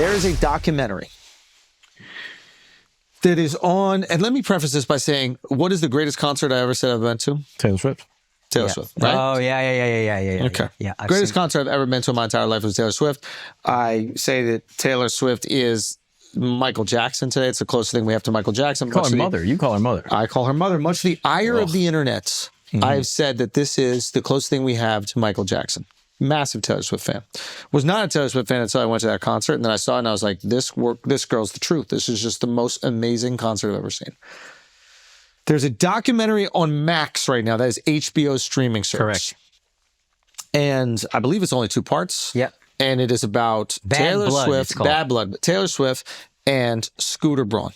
There is a documentary that is on, and let me preface this by saying, what is the greatest concert I ever said I've been to? Taylor Swift. Taylor Swift, right? Oh, yeah. Okay. Yeah. Greatest concert I've ever been to in my entire life was Taylor Swift. I say that Taylor Swift is Michael Jackson today. It's the closest thing we have to Michael Jackson. You call her mother. You call her mother. I call her mother. Much to the ire of the internet, I've said that this is the closest thing we have to Michael Jackson. Massive Taylor Swift fan. Was not a Taylor Swift fan until I went to that concert, and then I saw it and I was like, this girl's the truth. This is just the most amazing concert I've ever seen. There's a documentary on Max right now that is HBO's streaming service. Correct. And I believe it's only 2 parts. Yep. And it is about Bad Blood, Taylor Swift and Scooter Braun.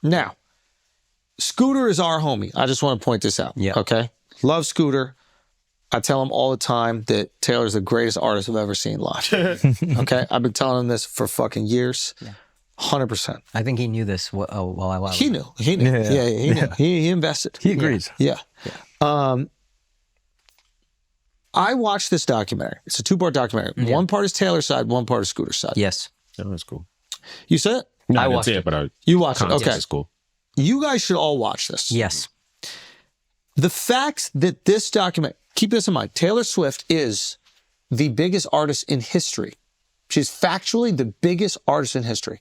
Now, Scooter is our homie. I just want to point this out. Yeah. Okay? Love Scooter. I tell him all the time that Taylor's the greatest artist I've ever seen live. Okay? I've been telling him this for fucking years. Yeah. 100%. I think he knew this while I was. He knew. He knew. Yeah, he knew. He invested. He agrees. Yeah. I watched this documentary. It's a 2-part documentary. Yeah. 1 part is Taylor's side, 1 part is Scooter's side. Yes. Oh, that's cool. You said it? No, I didn't watched see it. But you watched it. Okay. It's cool. You guys should all watch this. Yes. The fact that this document, keep this in mind, Taylor Swift is the biggest artist in history. She's factually the biggest artist in history.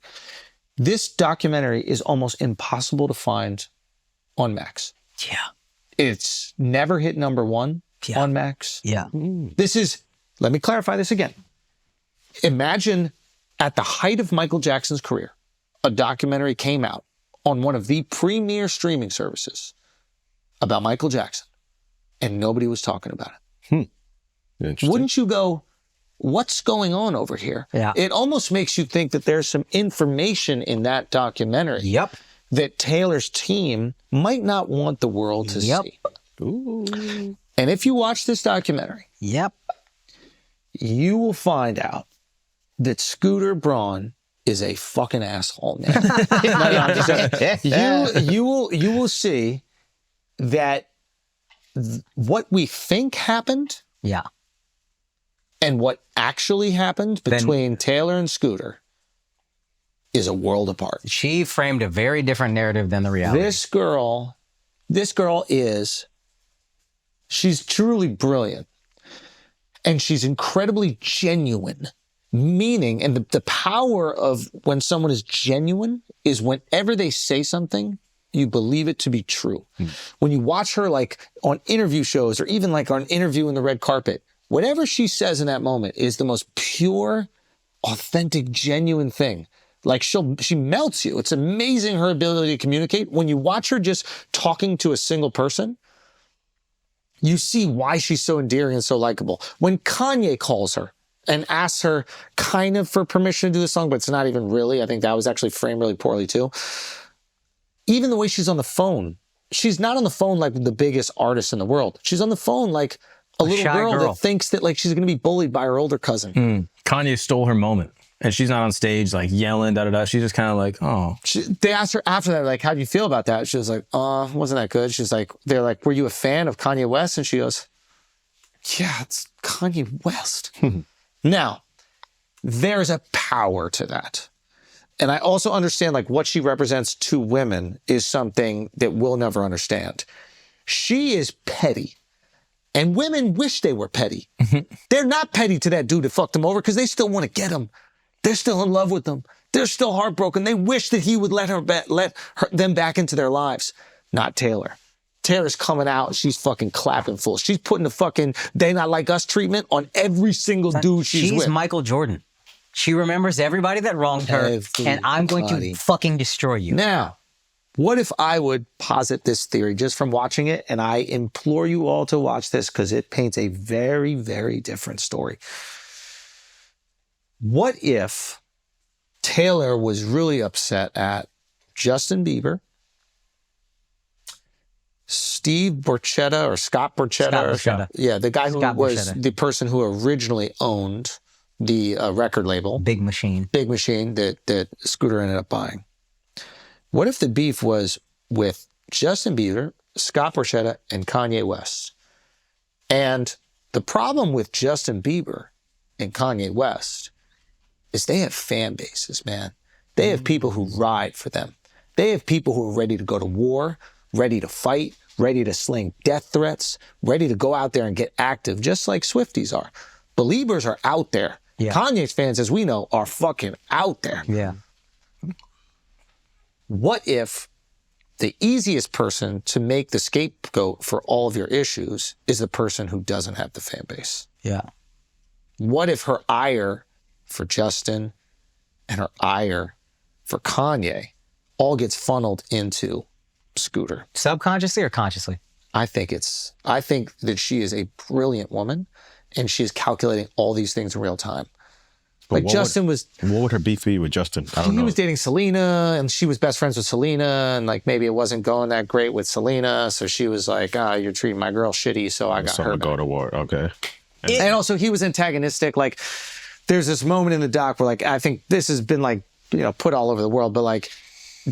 This documentary is almost impossible to find on Max. Yeah. It's never hit #1 on Max. Yeah. This is, let me clarify this again. Imagine at the height of Michael Jackson's career, a documentary came out on one of the premier streaming services about Michael Jackson, and nobody was talking about it. Wouldn't you go, what's going on over here? Yeah. It almost makes you think that there's some information in that documentary that Taylor's team might not want the world to see. Ooh. And if you watch this documentary, you will find out that Scooter Braun is a fucking asshole, man. I'm just saying. You will see that what we think happened and what actually happened between Taylor and Scooter is a world apart. She framed a very different narrative than the reality. This girl she's truly brilliant. And she's incredibly genuine. Meaning, and the power of when someone is genuine is whenever they say something, you believe it to be true. When you watch her like on interview shows or even like on interview in the red carpet, whatever she says in that moment is the most pure, authentic, genuine thing. Like she melts you. It's amazing her ability to communicate. When you watch her just talking to a single person, you see why she's so endearing and so likable. When Kanye calls her and asks her kind of for permission to do the song, but it's not even really. I think that was actually framed really poorly too. Even the way she's on the phone, she's not on the phone like the biggest artist in the world. She's on the phone like a little girl that thinks that like she's going to be bullied by her older cousin. Kanye stole her moment. And she's not on stage like yelling, da-da-da. She's just kind of like, oh. They asked her after that, like, how do you feel about that? She was like, wasn't that good? She's like, they're like, were you a fan of Kanye West? And she goes, yeah, it's Kanye West. Now, there's a power to that. And I also understand like what she represents to women is something that we'll never understand. She is petty. And women wish they were petty. They're not petty to that dude that fucked them over because they still want to get him. They're still in love with them. They're still heartbroken. They wish that he would let them back into their lives. Not Taylor. Taylor's coming out. She's fucking clapping full. She's putting the fucking "they not like us" treatment on every single dude she's with. She's Michael Jordan. She remembers everybody that wronged her, and I'm going to fucking destroy you. Now, what if I would posit this theory just from watching it, and I implore you all to watch this because it paints a very, very different story. What if Taylor was really upset at Justin Bieber, Steve Borchetta or Scott Borchetta? Yeah, the guy who was the person who originally owned the record label. Big Machine that Scooter ended up buying. What if the beef was with Justin Bieber, Scott Borchetta, and Kanye West? And the problem with Justin Bieber and Kanye West is they have fan bases, man. They have people who ride for them. They have people who are ready to go to war, ready to fight, ready to sling death threats, ready to go out there and get active, just like Swifties are. Believers are out there. Yeah. Kanye's fans, as we know, are fucking out there. Yeah. What if the easiest person to make the scapegoat for all of your issues is the person who doesn't have the fan base? Yeah. What if her ire for Justin and her ire for Kanye all gets funneled into Scooter? Subconsciously or consciously? I think that she is a brilliant woman and she is calculating all these things in real time. But Like Justin was... What would her beef be with Justin? I don't know. He was dating Selena and she was best friends with Selena and like maybe it wasn't going that great with Selena. So she was like, you're treating my girl shitty. So I got her. Go to war. Okay. And also he was antagonistic. Like there's this moment in the doc where like, I think this has been like, put all over the world, but like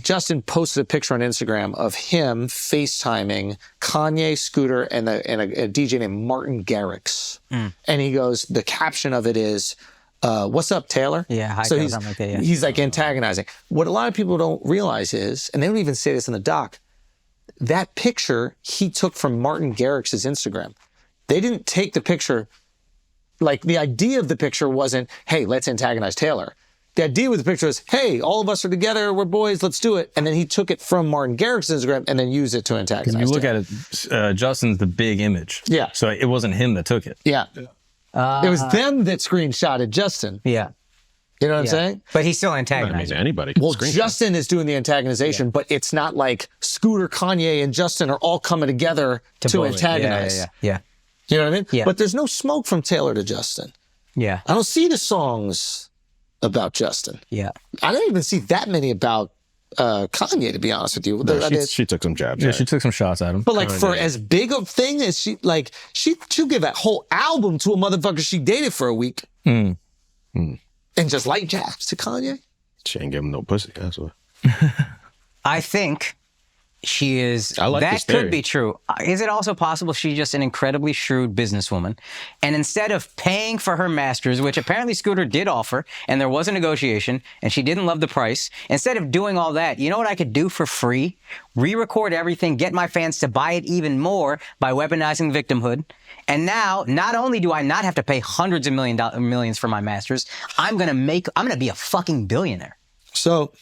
Justin posted a picture on Instagram of him FaceTiming Kanye, Scooter, and a DJ named Martin Garrix. And he goes, the caption of it is, what's up, Taylor? Yeah, hi, so something like that, yeah. He's like antagonizing. What a lot of people don't realize is, and they don't even say this in the doc, that picture he took from Martin Garrix's Instagram. They didn't take the picture, like the idea of the picture wasn't, hey, let's antagonize Taylor. The idea with the picture is, hey, all of us are together, we're boys, let's do it. And then he took it from Martin Garrix's Instagram and then used it to antagonize If you look Taylor. at it, Justin's the big image. Yeah. So it wasn't him that took it. Yeah. It was them that screenshotted Justin. Yeah. You know what I'm saying? But he's still I mean, antagonizing. anybody. Well, Justin is doing the antagonization, but it's not like Scooter, Kanye, and Justin are all coming together to bully. antagonize. Yeah. You know what I mean? Yeah. But there's no smoke from Taylor to Justin. Yeah. I don't see the songs about Justin. Yeah. I don't even see that many about Kanye, to be honest with you. No, she took some jabs. Yeah, Right? she took some shots at him. But like for as big a thing as she'll give that whole album to a motherfucker she dated for a week. And just light jabs to Kanye. She ain't give him no pussy. That's what. I think she is. I like that this theory. could be true. Is it also possible she's just an incredibly shrewd businesswoman, and instead of paying for her masters, which apparently Scooter did offer, and there was a negotiation, and she didn't love the price, instead of doing all that, you know what I could do for free? Re-record everything, get my fans to buy it even more by weaponizing victimhood. And now, not only do I not have to pay hundreds of millions for my masters, I'm gonna be a fucking billionaire. So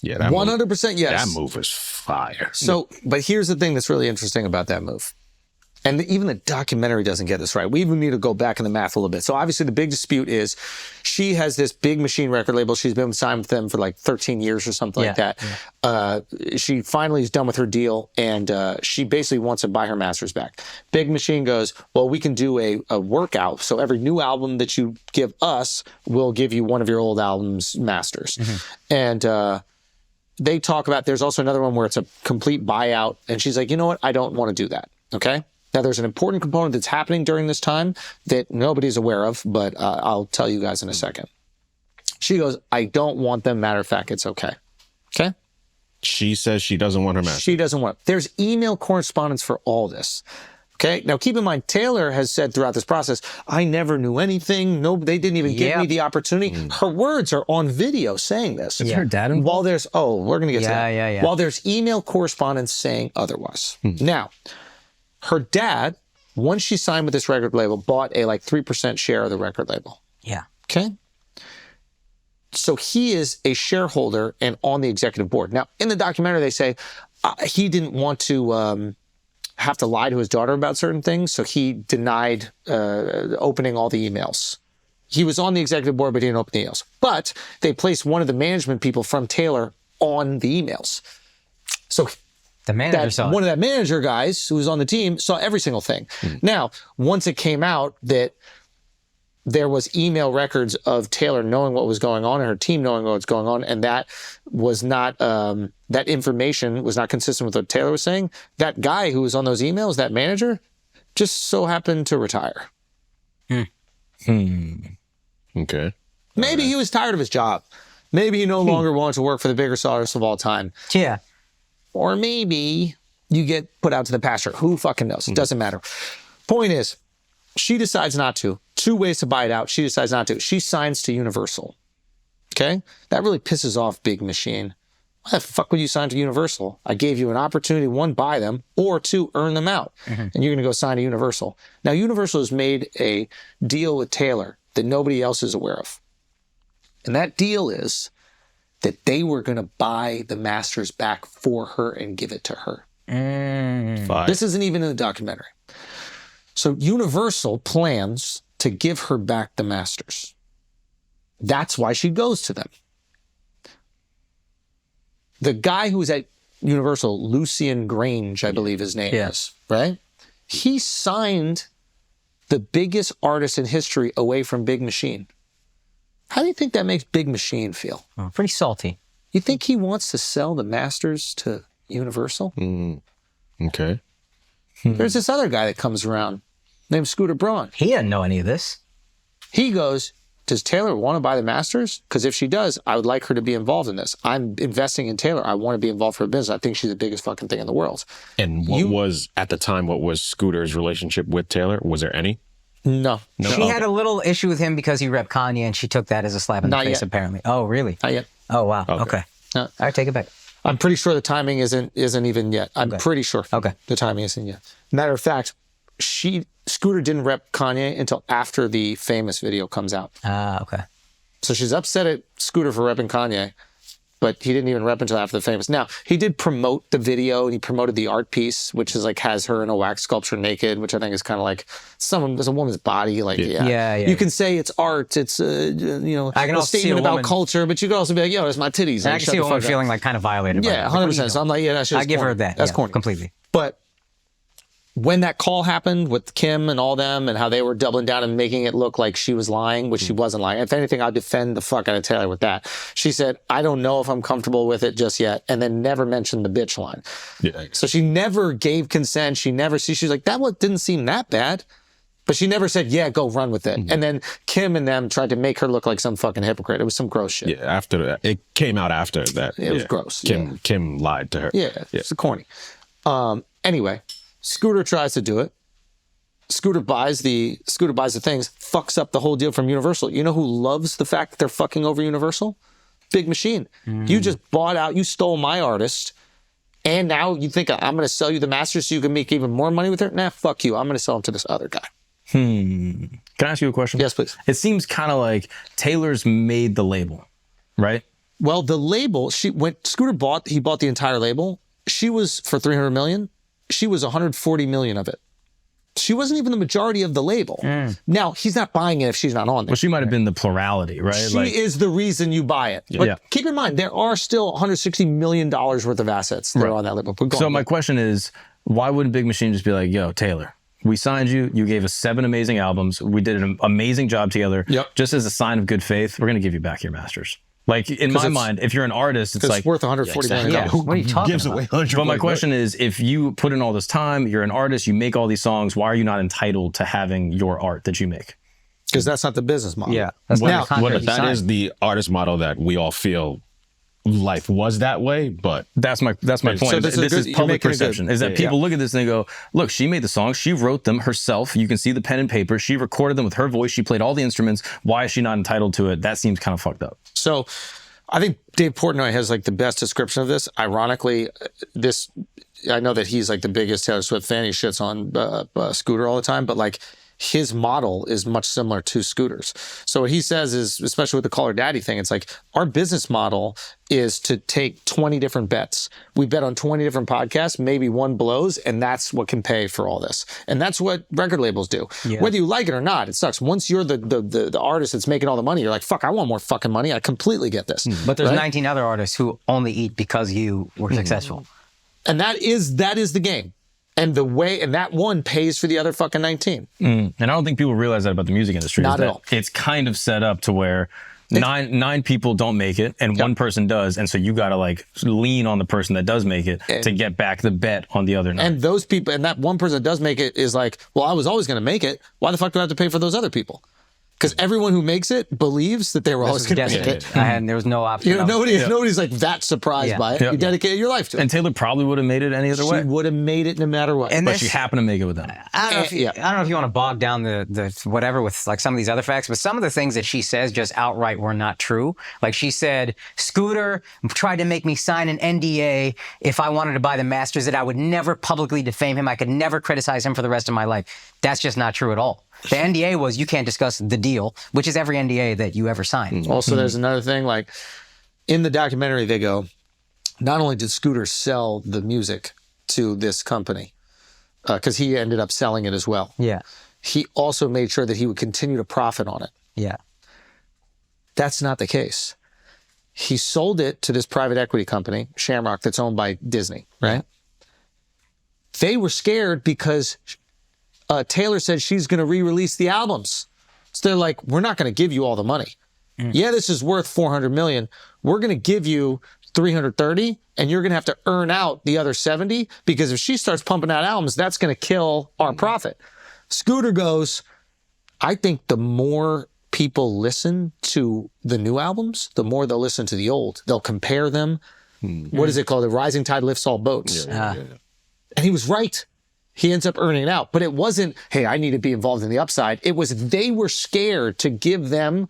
Yeah, that 100% yes. That move is fire. So, but here's the thing that's really interesting about that move. And even the documentary doesn't get this right. We even need to go back in the math a little bit. So obviously the big dispute is she has this big machine record label. She's been signed with them for like 13 years or something like that. Yeah. She finally is done with her deal and she basically wants to buy her masters back. Big Machine goes, well, we can do a workout. So every new album that you give us, we'll give you one of your old albums masters. And they talk about, there's also another one where it's a complete buyout. And she's like, you know what? I don't want to do that. Okay. Now, there's an important component that's happening during this time that nobody's aware of, but I'll tell you guys in a second. She goes, I don't want them. Matter of fact, it's okay. Okay. She says she doesn't want her master. She doesn't want it. There's email correspondence for all this. Okay. Now, keep in mind, Taylor has said throughout this process, I never knew anything. No, they didn't even give me the opportunity. Her words are on video saying this. Is her dad involved? While there's, we're going to get to that. Yeah. While there's email correspondence saying otherwise. Now, her dad, once she signed with this record label, bought a 3% share of the record label. Yeah. Okay. So he is a shareholder and on the executive board. Now, in the documentary, they say he didn't want to have to lie to his daughter about certain things, so he denied opening all the emails. He was on the executive board, but he didn't open the emails. But they placed one of the management people from Taylor on the emails. So the manager saw one of that manager guys who was on the team saw every single thing. Now, once it came out that there was email records of Taylor knowing what was going on and her team knowing what was going on, and that was not, that information was not consistent with what Taylor was saying, that guy who was on those emails, that manager, just so happened to retire. Okay. Maybe he was tired of his job. Maybe he no longer wanted to work for the biggest artist of all time. Yeah. Or maybe you get put out to the pasture. Who fucking knows? It doesn't matter. Point is, she decides not to. Two ways to buy it out. She decides not to. She signs to Universal. Okay? That really pisses off Big Machine. Why the fuck would you sign to Universal? I gave you an opportunity, 1, buy them, or 2, earn them out. And you're going to go sign to Universal. Now, Universal has made a deal with Taylor that nobody else is aware of. And that deal is that they were going to buy the masters back for her and give it to her. Fire. This isn't even in the documentary. So Universal plans to give her back the masters. That's why she goes to them. The guy who was at Universal, Lucian Grange, I believe his name is, right? He signed the biggest artist in history away from Big Machine. How do you think that makes Big Machine feel? Oh, pretty salty. You think he wants to sell the masters to Universal? Okay. There's this other guy that comes around named Scooter Braun. He didn't know any of this. He goes, does Taylor want to buy the masters? Because if she does, I would like her to be involved in this. I'm investing in Taylor. I want to be involved for a business. I think she's the biggest fucking thing in the world. And what was, at the time, what was Scooter's relationship with Taylor? Was there any? No. She had a little issue with him because he repped Kanye, and she took that as a slap in the Not face, yet. apparently. Oh, really? Not yet. Oh, wow. Okay. No. All right, take it back. I'm pretty sure the timing isn't even yet. I'm pretty sure. Okay. The timing isn't yet. Matter of fact, Scooter didn't rep Kanye until after the Famous video comes out. Ah, okay. So she's upset at Scooter for repping Kanye, but he didn't even rep until after the Famous. Now, he did promote the video, and he promoted the art piece, which is like has her in a wax sculpture naked, which I think is kind of like there's a woman's body. Like, Yeah. You can say it's art. It's, I can a also see statement a about woman- culture, but you could also be like, yo, there's my titties. And I Like, can shut see the a woman fuck up. feeling like kind of violated by Yeah, that. Like, what are you 100%. So doing? I'm like, yeah, that's just I give corny. her that. That's yeah, corny. Completely. But when that call happened with Kim and all them and how they were doubling down and making it look like she was lying, which she wasn't lying. If anything, I'd defend the fuck out of Taylor with that. She said, I don't know if I'm comfortable with it just yet. And then never mentioned the bitch line. Yeah. So she never gave consent. She's like, that one didn't seem that bad. But she never said, yeah, go run with it. And then Kim and them tried to make her look like some fucking hypocrite. It was some gross shit. Yeah, after that. It came out after that. It was gross. Kim lied to her. Yeah, it's corny. Anyway, Scooter tries to do it. Scooter buys the things, fucks up the whole deal from Universal. You know who loves the fact that they're fucking over Universal? Big Machine. You just bought out, you stole my artist, and now you think I'm going to sell you the masters so you can make even more money with her? Nah, fuck you. I'm going to sell them to this other guy. Can I ask you a question? Yes, please. It seems kind of like Taylor's made the label, right? Well, the label, Scooter bought the entire label. She was for 300 million. She was 140 million of it. She wasn't even the majority of the label. Now, he's not buying it if she's not on there. Well, she might have been the plurality, right? She is the reason you buy it. But keep in mind, there are still $160 million worth of assets that are on that label. So my question is, why wouldn't Big Machine just be like, yo, Taylor, we signed you. You gave us 7 amazing albums. We did an amazing job together. Yep. Just as a sign of good faith, we're going to give you back your masters. Like, in my mind, if you're an artist, it's like, worth $140 million. Yeah, what are you talking Gives about? away 100. but my question is, if you put in all this time, you're an artist, you make all these songs, why are you not entitled to having your art that you make? Because that's not the business model. Yeah. That's not the contract What if you that signed. is the artist model that we all feel life was that way, but That's my point. So This this is is good. You're public making a good- perception. Is that people look at this and they go, look, she made the songs, she wrote them herself. You can see the pen and paper. She recorded them with her voice. She played all the instruments. Why is she not entitled to it? That seems kind of fucked up. So I think Dave Portnoy has like the best description of this. Ironically, I know that he's like the biggest Taylor Swift fan. He shits on Scooter all the time, but like his model is much similar to Scooter's. So what he says is, especially with the Call Her Daddy thing, it's like our business model is to take 20 different bets. We bet on 20 different podcasts, maybe one blows, and that's what can pay for all this. And that's what record labels do. Yeah. Whether you like it or not, it sucks. Once you're the artist that's making all the money, you're like, fuck, I want more fucking money. I completely get this. But there's 19 other artists who only eat because you were successful. And that is the game. And that one pays for the other fucking 19. And I don't think people realize that about the music industry. Not is at that all. It's kind of set up to where nine people don't make it and one person does. And so you got to like lean on the person that does make it to get back the bet on the other 9. And those people, and that one person that does make it is like, well, I was always going to make it. Why the fuck do I have to pay for those other people? Because everyone who makes it believes that they were always going to make it. There was no option. Nobody's like that surprised by it. You dedicated your life to it. And Taylor probably would have made it any other way. She would have made it no matter what. But she happened to make it with them. I don't know if you want to bog down the whatever with like some of these other facts, but some of the things that she says just outright were not true. Like she said, Scooter tried to make me sign an NDA if I wanted to buy the Masters, that I would never publicly defame him. I could never criticize him for the rest of my life. That's just not true at all. The NDA was you can't discuss the deal, which is every NDA that you ever sign. Also, there's another thing, like in the documentary, they go, not only did Scooter sell the music to this company, because he ended up selling it as well. Yeah. He also made sure that he would continue to profit on it. Yeah. That's not the case. He sold it to this private equity company, Shamrock, that's owned by Disney, right? They were scared because Taylor said she's going to re-release the albums. So they're like, we're not going to give you all the money. Yeah, this is worth $400 million. We're going to give you 330, and you're going to have to earn out the other 70, because if she starts pumping out albums, that's going to kill our profit. Scooter goes, I think the more people listen to the new albums, the more they'll listen to the old. They'll compare them. What is it called? The rising tide lifts all boats. And he was right. He ends up earning it out. But it wasn't, hey, I need to be involved in the upside. It was they were scared to give him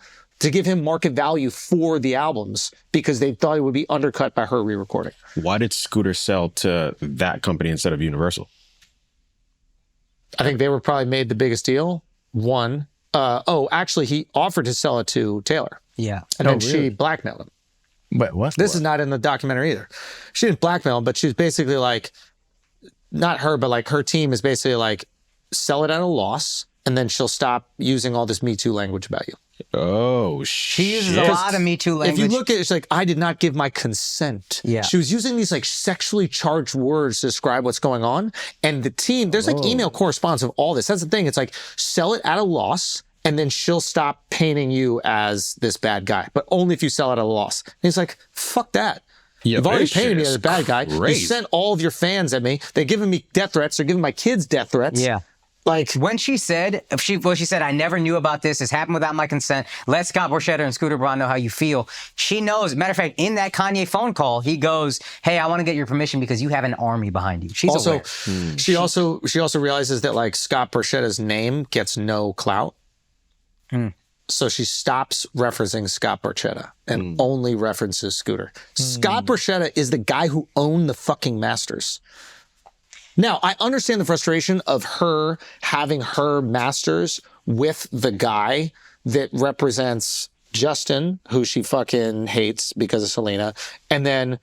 market value for the albums because they thought it would be undercut by her re-recording. Why did Scooter sell to that company instead of Universal? I think they were probably made the biggest deal. One, actually, he offered to sell it to Taylor. Yeah. And then she blackmailed him. Wait, what? This is not in the documentary either. She didn't blackmail him, but she was basically like, not her, but like her team is basically like, sell it at a loss, and then she'll stop using all this Me Too language about you. Oh, she uses a lot of Me Too language. If you look at it, it's like, I did not give my consent. Yeah. She was using these like sexually charged words to describe what's going on. And the team, there's like email correspondence of all this. That's the thing. It's like, sell it at a loss, and then she'll stop painting you as this bad guy, but only if you sell it at a loss. And he's like, fuck that. You've already painted me as a bad guy. You sent all of your fans at me. They're giving me death threats. They're giving my kids death threats. Yeah. Like when she said, she said, I never knew about this. This happened without my consent. Let Scott Borchetta and Scooter Braun know how you feel. She knows. Matter of fact, in that Kanye phone call, he goes, hey, I want to get your permission because you have an army behind you. She's also, aware. She also realizes that like Scott Borchetta's name gets no clout. So she stops referencing Scott Borchetta and only references Scooter. Scott Borchetta is the guy who owned the fucking Masters. Now, I understand the frustration of her having her Masters with the guy that represents Justin, who she fucking hates because of Selena. And then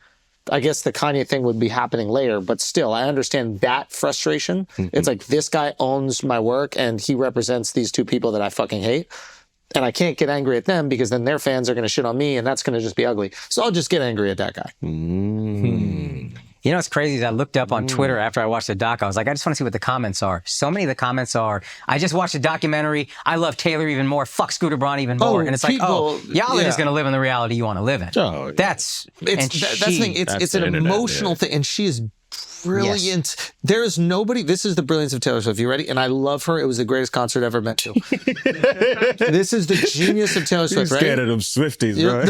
I guess the Kanye thing would be happening later, but still, I understand that frustration. It's like, this guy owns my work and he represents these two people that I fucking hate. And I can't get angry at them because then their fans are going to shit on me and that's going to just be ugly. So I'll just get angry at that guy. You know what's crazy is I looked up on Twitter after I watched the doc. I was like, I just want to see what the comments are. So many of the comments are, I just watched the documentary. I love Taylor even more. Fuck Scooter Braun even more. And it's like, y'all are just going to live in the reality you want to live in. That's the thing. It's an emotional thing. And she is brilliant. Yes. There is nobody. This is the brilliance of Taylor Swift. You ready? And I love her. It was the greatest concert I've ever been to. This is the genius of Taylor Swift. You're scared of them Swifties, right?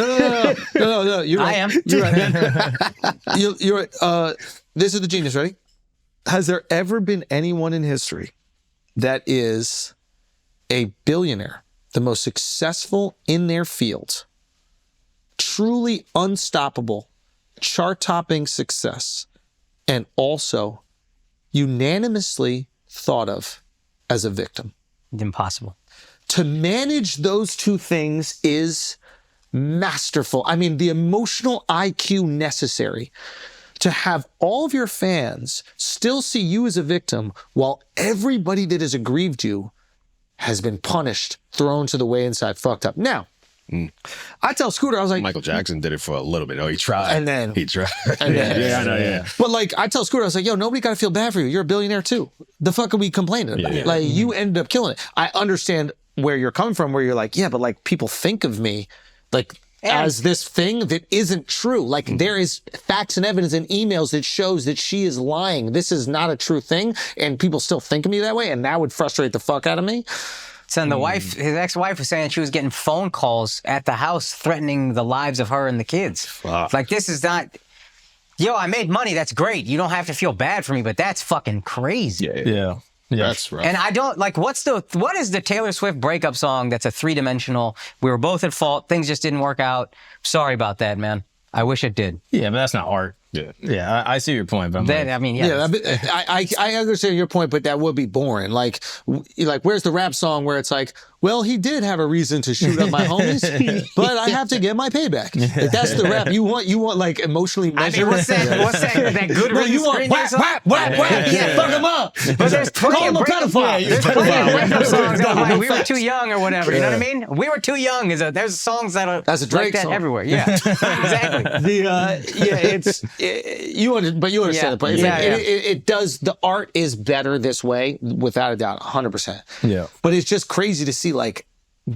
No. You're right. I am. You're right. You're right. This is the genius. Ready? Has there ever been anyone in history that is a billionaire, the most successful in their field, truly unstoppable, chart-topping success, and also unanimously thought of as a victim? Impossible. To manage those two things is masterful. I mean, the emotional IQ necessary to have all of your fans still see you as a victim while everybody that has aggrieved you has been punished, thrown to the way inside, fucked up. Now, I tell Scooter, I was like, Michael Jackson did it for a little bit. Oh, he tried. And then he tried. Yeah. But like, I tell Scooter, I was like, yo, nobody got to feel bad for you. You're a billionaire too. The fuck are we complaining about? Yeah. Like, you ended up killing it. I understand where you're coming from, where you're like, yeah, but like people think of me like as this thing that isn't true. Like there is facts and evidence and emails that shows that she is lying. This is not a true thing. And people still think of me that way. And that would frustrate the fuck out of me. So the wife, his ex-wife, was saying she was getting phone calls at the house threatening the lives of her and the kids. Fuck. Like, this is not. Yo, I made money. That's great. You don't have to feel bad for me, but that's fucking crazy. Yeah. That's right. And I don't like. What is the Taylor Swift breakup song that's a 3-dimensional? We were both at fault. Things just didn't work out. Sorry about that, man. I wish it did. Yeah, but that's not art. Yeah, I see your point, but I mean, yeah. I understand your point, but that would be boring. Like, where's the rap song where it's like, well, he did have a reason to shoot up my homies, but I have to get my payback. Like, that's the rap you want like emotionally measured. I mean, what's that good No, you want whap. Yeah, fuck him up. But there's plenty of breakup songs that are like, we were too young or whatever. You know what I mean? We were too young. There's songs that are that's a Drake like that song everywhere. Yeah, exactly. You understand the point. Yeah. It does. The art is better this way, without a doubt, 100%. Yeah. But it's just crazy to see, like,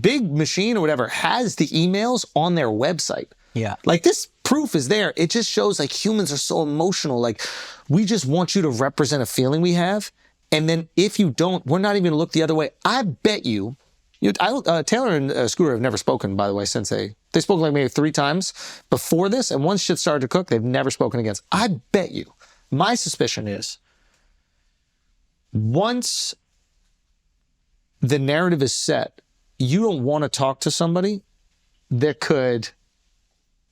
Big Machine or whatever has the emails on their website. Yeah. Like, this proof is there. It just shows, like, humans are so emotional. Like, we just want you to represent a feeling we have. And then if you don't, we're not even going to look the other way. I bet you Taylor and Scooter have never spoken, by the way, since they spoke like maybe 3 times before this. And once shit started to cook, they've never spoken again. I bet you, my suspicion is, once the narrative is set, you don't want to talk to somebody that could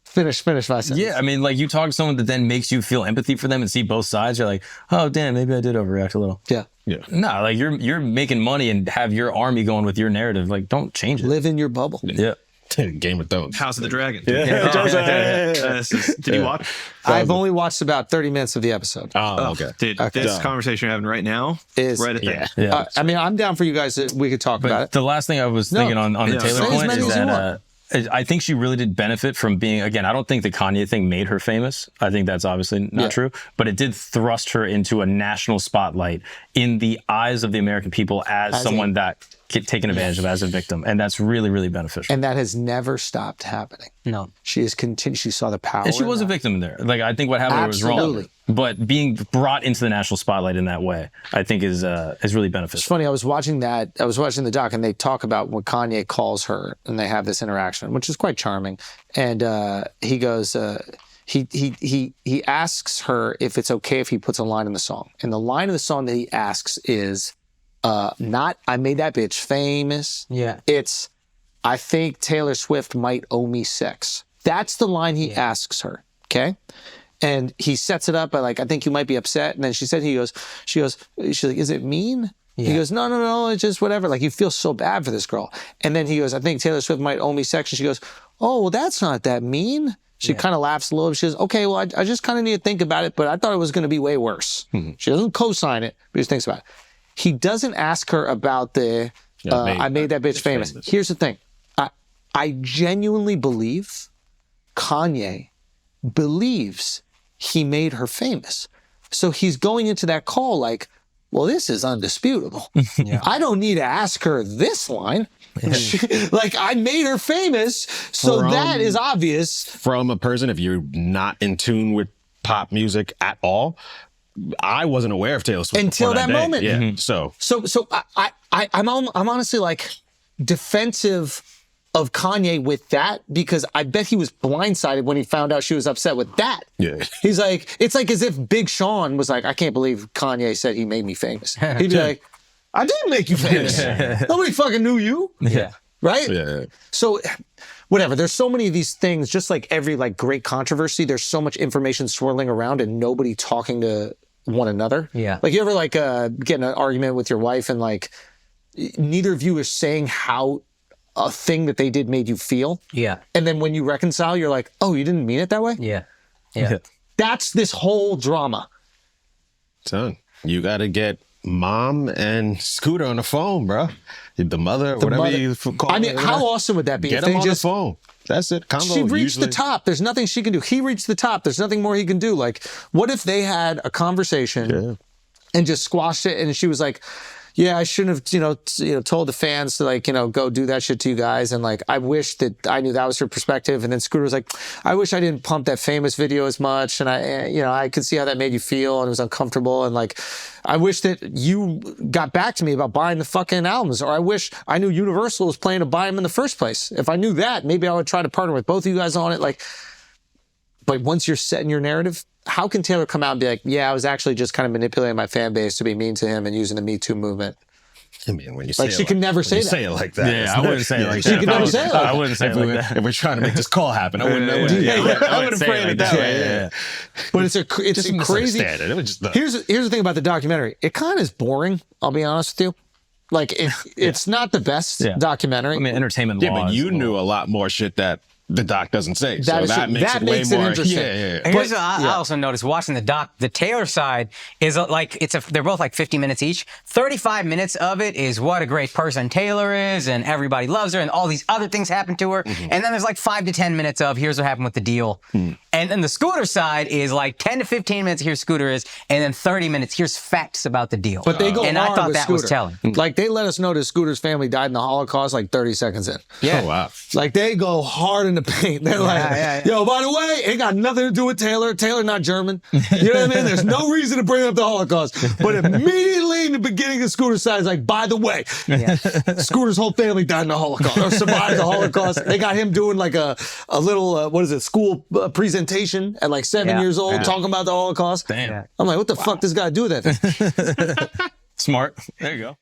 finish my sentence. Yeah, I mean, like, you talk to someone that then makes you feel empathy for them and see both sides. You're like, oh, damn, maybe I did overreact a little. Yeah. No, like, you're making money and have your army going with your narrative. Like, don't change it. Live in your bubble. Yeah. Game of Thrones. House of the Dragon. Yeah. Did you watch? I've only watched about 30 minutes of the episode. Oh, okay. Dude, this conversation you're having right now Is right at yeah. there. Yeah. I mean, I'm down for you guys. We could talk about it. The last thing I was thinking on the Yeah. Taylor Say as point many is as you that I think she really did benefit from being, again, I don't think the Kanye thing made her famous. I think that's obviously not true, but it did thrust her into a national spotlight in the eyes of the American people as someone that get taken advantage of as a victim. And that's really, really beneficial. And that has never stopped happening. No. She has continued. She saw the power. And she was a in that. victim there. Like, I think what happened was wrong. Absolutely. But being brought into the national spotlight in that way, I think is really It's beneficial. funny. I was watching the doc, and they talk about when Kanye calls her, and they have this interaction, which is quite charming. And he goes, he asks her if it's okay if he puts a line in the song, and the line of the song that he asks is not "I made that bitch famous." Yeah. It's "I think Taylor Swift might owe me sex." That's the line he asks her. Okay. And he sets it up by like, I think you might be upset. And then she's like, she's like, is it mean? Yeah. He goes, no, it's just whatever. Like, you feel so bad for this girl. And then he goes, I think Taylor Swift might owe me sex. And she goes, oh, well, that's not that mean. She kind of laughs a little. She goes, okay, well, I just kind of need to think about it, but I thought it was going to be way worse. She doesn't co-sign it, but she thinks about it. He doesn't ask her about the, I made that bitch famous. Here's the thing. I genuinely believe Kanye believes he made her famous. So he's going into that call like, well, this is undisputable. I don't need to ask her this line. Like, I made her famous, so that is obvious. From a person, if you're not in tune with pop music at all, I wasn't aware of Taylor Swift until before that moment. Yeah. So I'm honestly like defensive of Kanye with that, because I bet he was blindsided when he found out she was upset with that. Yeah. He's like, it's like as if Big Sean was like, I can't believe Kanye said he made me famous. He'd be like, I did make you famous. Nobody fucking knew you. Yeah. Right? Yeah. So whatever, there's so many of these things, just like every like great controversy, there's so much information swirling around and nobody talking to one another. Yeah. Like, you ever like get in an argument with your wife and like neither of you is saying how a thing that they did made you feel. Yeah. And then when you reconcile, you're like, oh, you didn't mean it that way? Yeah. Yeah. That's this whole drama. Son, you got to get Mom and Scooter on the phone, bro. The mother, whatever you call it. I mean, how awesome would that be? Get if them they on just, the phone. That's it. Combo, she reached usually. the top. There's nothing she can do. He reached the top. There's nothing more he can do. Like, what if they had a conversation and just squashed it, and she was like, yeah, I shouldn't have, told the fans to like, go do that shit to you guys. And like, I wish that I knew that was her perspective. And then Scooter was like, I wish I didn't pump that Famous video as much. And I could see how that made you feel and it was uncomfortable. And like, I wish that you got back to me about buying the fucking albums, or I wish I knew Universal was planning to buy them in the first place. If I knew that, maybe I would try to partner with both of you guys on it. Like, but once you're set in your narrative, how can Taylor come out and be like, yeah, I was actually just kind of manipulating my fan base to be mean to him and using the Me Too movement? I mean, when you say Like, she can never say that. Say it like that. Yeah, I wouldn't say it like that. She could never say it like that. I wouldn't say it like that. If we're trying to make this call happen, I wouldn't. I wouldn't say frame it that way. Yeah. But it's a crazy. It was just Here's the thing about the documentary. It kind of is boring. I'll be honest with you. Like it's not the best documentary. I mean, entertainment yeah, law. but you knew a lot more shit that the doc doesn't say. That makes it interesting. And here's what I also noticed watching the doc. The Taylor side is like they're both like 50 minutes each. 35 minutes of it is what a great person Taylor is, and everybody loves her, and all these other things happen to her. And then there's like 5 to 10 minutes of here's what happened with the deal. And then the Scooter side is like 10 to 15 minutes. Here's Scooter is, and then 30 minutes. Here's facts about the deal. But they go and hard I thought with that Scooter. was telling. Like they let us know that Scooter's family died in the Holocaust like 30 seconds in. Yeah. Oh, wow. Like they go hard in the paint. They're like, yo, by the way, it got nothing to do with Taylor. Taylor not German. You know what I mean? There's no reason to bring up the Holocaust. But immediately in the beginning of Scooter's side, it's like, by the way, Scooter's whole family died in the Holocaust or survived the Holocaust. They got him doing like a little, school presentation at like 7 years old talking about the Holocaust. Damn. I'm like, what the fuck does this guy do with that thing? Smart. There you go.